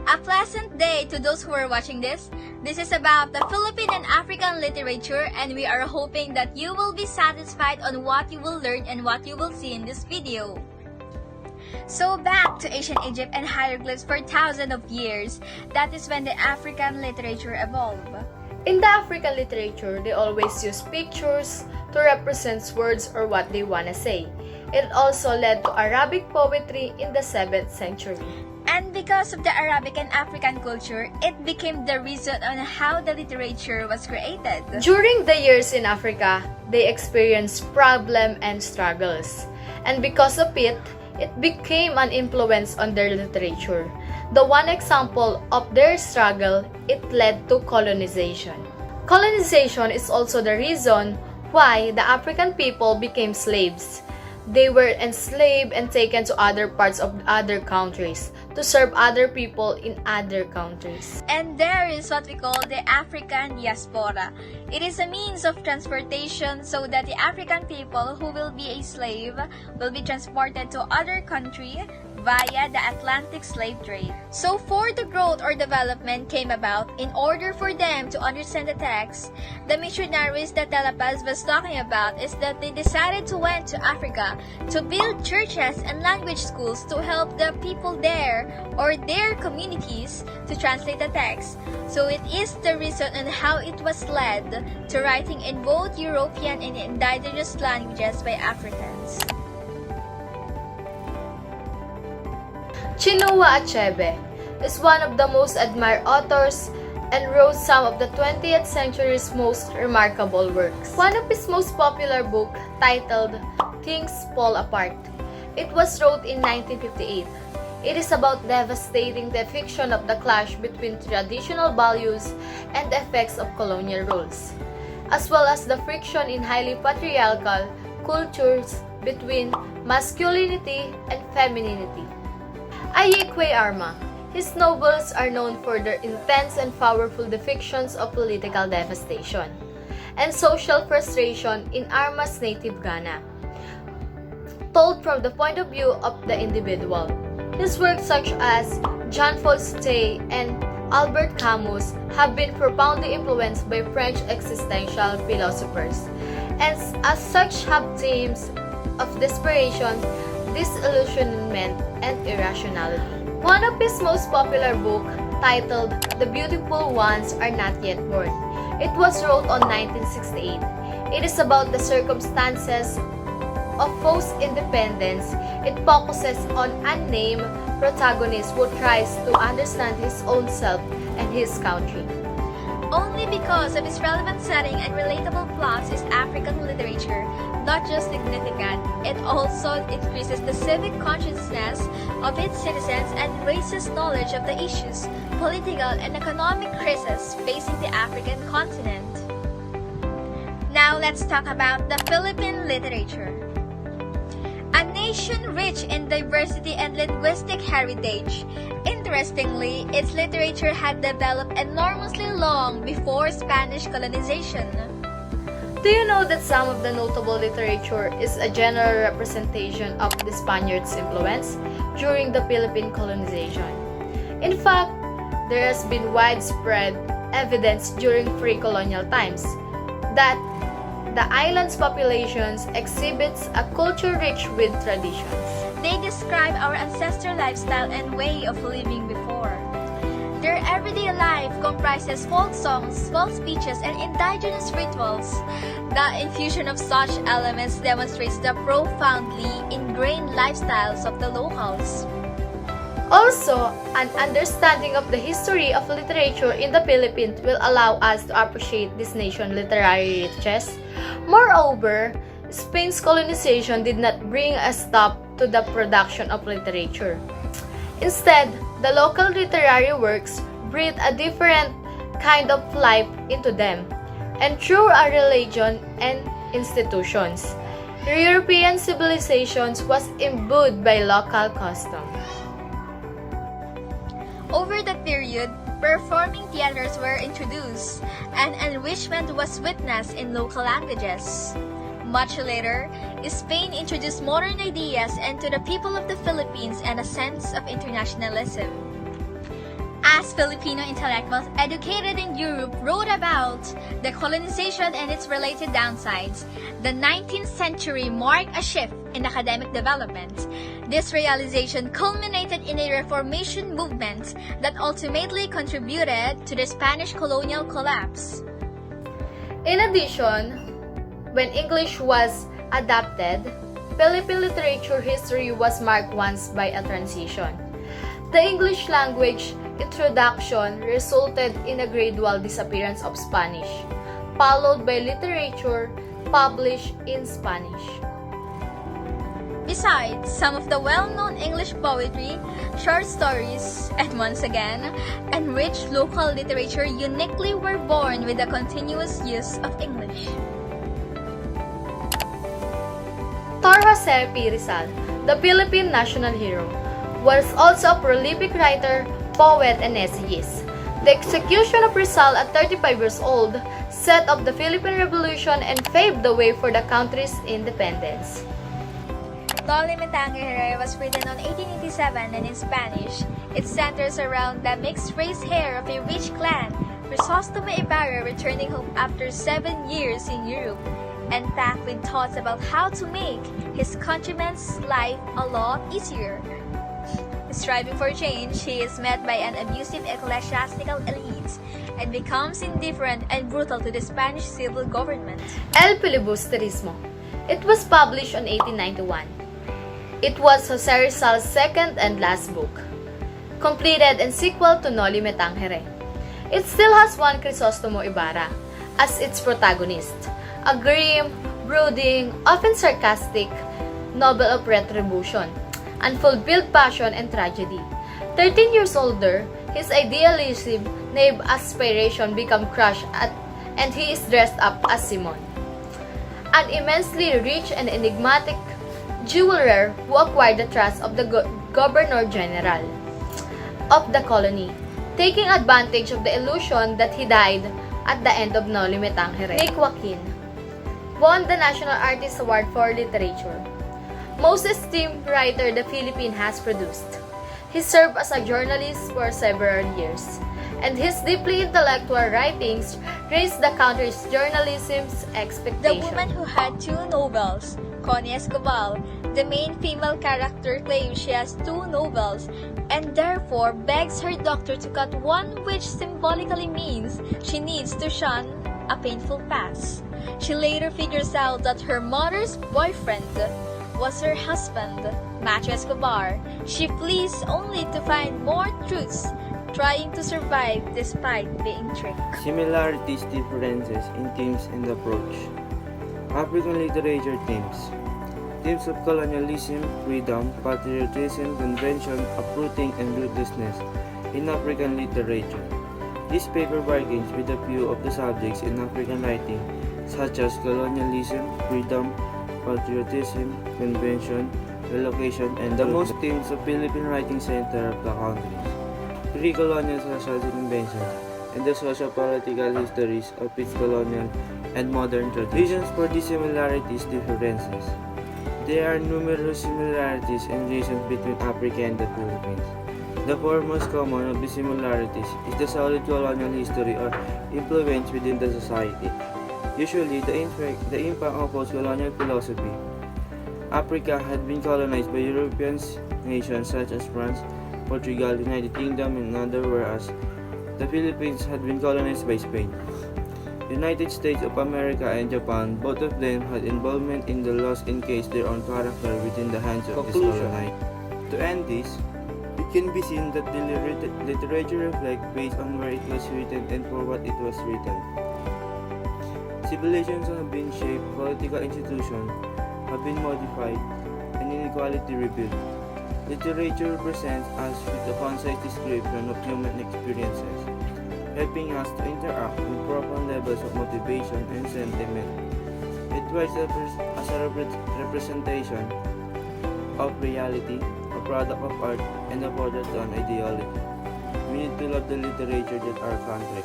A pleasant day to those who are watching this. This is about the Philippine and African literature, and we are hoping that you will be satisfied on what you will learn and what you will see in this video. So back to ancient Egypt and hieroglyphs for thousands of years. That is when the African literature evolved. In the African literature, they always use pictures to represent words or what they want to say. It also led to Arabic poetry in the 7th century. And because of the Arabic and African culture, it became the reason on how the literature was created. During the years in Africa, they experienced problems and struggles. And because of it became an influence on their literature. The one example of their struggle, it led to colonization. Colonization is also the reason why the African people became slaves. They were enslaved and taken to other parts of other countries to serve other people in other countries. And there is what we call the African diaspora. It is a means of transportation so that the African people who will be a slave will be transported to other country via the Atlantic slave trade. So for the growth or development came about in order for them to understand the text, the missionaries that Dela Paz was talking about is that they decided to went to Africa to build churches and language schools to help the people there or their communities to translate the text. So it is the reason on how it was led to writing in both European and indigenous languages by Africans. Chinua Achebe is one of the most admired authors and wrote some of the 20th century's most remarkable works. One of his most popular book, titled Things Fall Apart, it was wrote in 1958. It is about devastating the fiction of the clash between traditional values and the effects of colonial rules, as well as the friction in highly patriarchal cultures between masculinity and femininity. Ayekwe Arma. His novels are known for their intense and powerful depictions of political devastation and social frustration in Arma's native Ghana, told from the point of view of the individual. His works such as Jean-Paul Sartre and Albert Camus have been profoundly influenced by French existential philosophers, and as such have themes of desperation, disillusionment, and irrationality. One of his most popular books, titled The Beautiful Ones Are Not Yet Born, it was wrote on 1968. It is about the circumstances of post-independence. It focuses on an unnamed protagonist who tries to understand his own self and his country. Only because of its relevant setting and relatable plots is African literature not just significant, it also increases the civic consciousness of its citizens and raises knowledge of the issues, political and economic crises facing the African continent. Now let's talk about the Philippine literature. A nation rich in diversity and linguistic heritage. Interestingly, its literature had developed enormously long before Spanish colonization. Do you know that some of the notable literature is a general representation of the Spaniards' influence during the Philippine colonization? In fact, there has been widespread evidence during pre-colonial times that the island's populations exhibits a culture rich with traditions. They describe our ancestral lifestyle and way of living before. Their everyday life comprises folk songs, folk speeches, and indigenous rituals. The infusion of such elements demonstrates the profoundly ingrained lifestyles of the locals. Also, an understanding of the history of literature in the Philippines will allow us to appreciate this nation's literary riches. Moreover, Spain's colonization did not bring a stop to the production of literature. Instead, the local literary works breathed a different kind of life into them, and through a religion and institutions, European civilizations was imbued by local custom. Over the period, performing theaters were introduced, and enrichment was witnessed in local languages. Much later, Spain introduced modern ideas into the people of the Philippines and a sense of internationalism. as Filipino intellectuals educated in Europe wrote about the colonization and its related downsides, the 19th century marked a shift in academic development. This realization culminated in a Reformation movement that ultimately contributed to the Spanish colonial collapse. In addition, when English was adopted, Philippine literature history was marked once by a transition. The English language introduction resulted in a gradual disappearance of Spanish, followed by literature published in Spanish. Besides, some of the well-known English poetry, short stories, and once again, enriched local literature uniquely were born with the continuous use of English. Jose P. Rizal, the Philippine national hero, was also a prolific writer, poet, and essayist. The execution of Rizal at 35 years old set off the Philippine Revolution and paved the way for the country's independence. Noli Me Tangere was written in 1887 and in Spanish. It centers around the mixed-race heir of a rich clan, Crisostomo Ibarra, returning home after 7 years in Europe, and packed with thoughts about how to make his countrymen's life a lot easier. Striving for change, he is met by an abusive ecclesiastical elite and becomes indifferent and brutal to the Spanish civil government. El Filibusterismo. It was published in 1891. It was Jose Rizal's second and last book, completed and sequel to Noli Me Tangere. It still has one Crisostomo Ibarra as its protagonist, a grim, brooding, often sarcastic novel of retribution, unfulfilled passion and tragedy. 13 years older, his idealism, naive aspiration become crushed and he is dressed up as Simon, an immensely rich and enigmatic jeweler who acquired the trust of the Governor-General of the colony, taking advantage of the illusion that he died at the end of Noli Me Tangere. Nick Joaquin won the National Artist Award for Literature, most esteemed writer the Philippine has produced. He served as a journalist for several years, and his deeply intellectual writings raised the country's journalism's expectations. The woman who had 2 novels, Connie Escobar, the main female character, claims she has 2 novels and therefore begs her doctor to cut one, which symbolically means she needs to shun a painful past. She later figures out that her mother's boyfriend was her husband, Macho Escobar. She flees only to find more truths, trying to survive despite being tricked. Similarities, differences in themes and approach. African literature themes. Themes of colonialism, freedom, patriotism, convention, uprooting, and ruthlessness in African literature. This paper bargains with a few of the subjects in African writing, such as colonialism, freedom, patriotism, convention, relocation, and the most themes of Philippine writing center of the country. Pre-colonial social inventions and the socio-political histories of its colonial and modern traditions. Reasons for these similarities, differences. There are numerous similarities and reasons between Africa and the Philippines. The 4 most common of the similarities is the solid colonial history or influence within the society. Usually, the impact of post-colonial philosophy. Africa had been colonized by European nations such as France, Portugal, United Kingdom, and others, whereas the Philippines had been colonized by Spain. United States of America and Japan, both of them had involvement in the loss in case their own character within the hands of this colonized. To end this, it can be seen that the literature reflects based on where it was written and for what it was written. Civilizations have been shaped, political institutions have been modified, and inequality rebuilt. Literature presents us with a concise description of human experiences, helping us to interact with profound levels of motivation and sentiment. It writes as a representation of reality, a product of art, and a border to an ideology. We need to love the literature that our country.